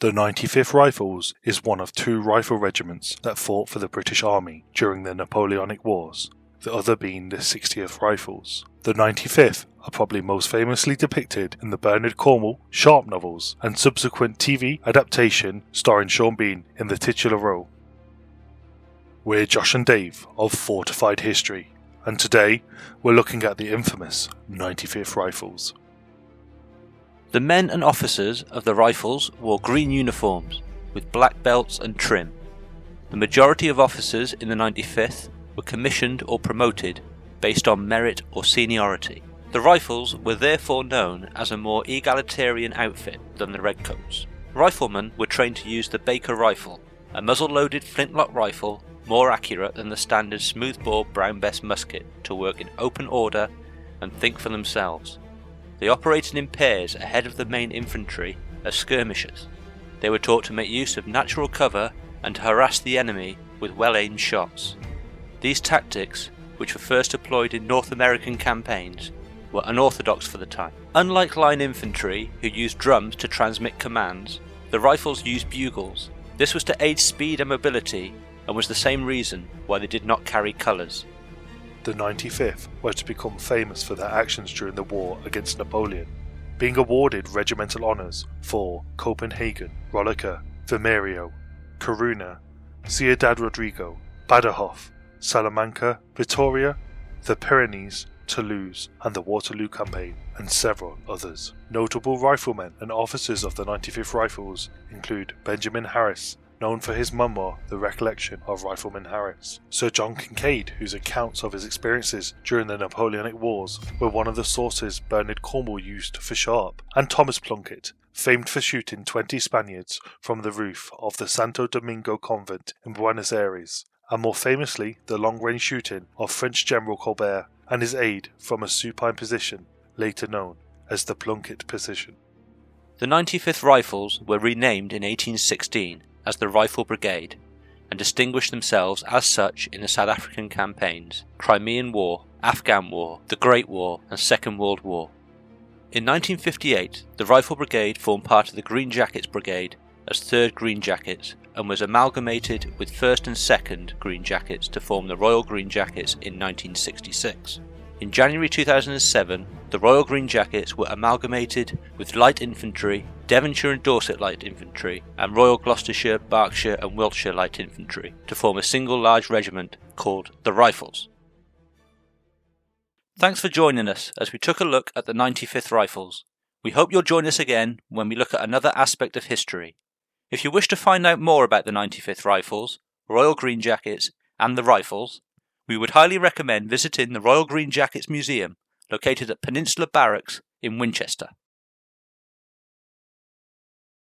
The 95th Rifles is one of two rifle regiments that fought for the British Army during the Napoleonic Wars, the other being the 60th Rifles. The 95th are probably most famously depicted in the Bernard Cornwell Sharp novels and subsequent TV adaptation starring Sean Bean in the titular role. We're Josh and Dave of Fortified History, and today we're looking at the infamous 95th Rifles. The men and officers of the Rifles wore green uniforms with black belts and trim. The majority of officers in the 95th were commissioned or promoted based on merit or seniority. The Rifles were therefore known as a more egalitarian outfit than the Redcoats. Riflemen were trained to use the Baker rifle, a muzzle-loaded flintlock rifle more accurate than the standard smoothbore Brown Bess musket, to work in open order and think for themselves. They operated in pairs ahead of the main infantry as skirmishers. They were taught to make use of natural cover and to harass the enemy with well-aimed shots. These tactics, which were first deployed in North American campaigns, were unorthodox for the time. Unlike line infantry, who used drums to transmit commands, the Rifles used bugles. This was to aid speed and mobility, and was the same reason why they did not carry colours. The 95th were to become famous for their actions during the war against Napoleon, being awarded regimental honours for Copenhagen, Rolica, Vimerio, Corunna, Ciudad Rodrigo, Badajoz, Salamanca, Vitoria, the Pyrenees, Toulouse, and the Waterloo Campaign, and several others. Notable riflemen and officers of the 95th Rifles include Benjamin Harris, known for his memoir The Recollection of Rifleman Harris, Sir John Kincaid, whose accounts of his experiences during the Napoleonic Wars were one of the sources Bernard Cornwell used for Sharp, and Thomas Plunkett, famed for shooting 20 Spaniards from the roof of the Santo Domingo convent in Buenos Aires, and more famously the long-range shooting of French General Colbert and his aide from a supine position, later known as the Plunkett position. The 95th Rifles were renamed in 1816 as the Rifle Brigade, and distinguished themselves as such in the South African campaigns, Crimean War, Afghan War, the Great War, and Second World War. In 1958, the Rifle Brigade formed part of the Green Jackets Brigade as 3rd Green Jackets, and was amalgamated with 1st and 2nd Green Jackets to form the Royal Green Jackets in 1966. In January 2007, the Royal Green Jackets were amalgamated with Light Infantry, Devonshire and Dorset Light Infantry, and Royal Gloucestershire, Berkshire and Wiltshire Light Infantry to form a single large regiment called the Rifles. Thanks for joining us as we took a look at the 95th Rifles. We hope you'll join us again when we look at another aspect of history. If you wish to find out more about the 95th Rifles, Royal Green Jackets and the Rifles, we would highly recommend visiting the Royal Green Jackets Museum, located at Peninsula Barracks in Winchester.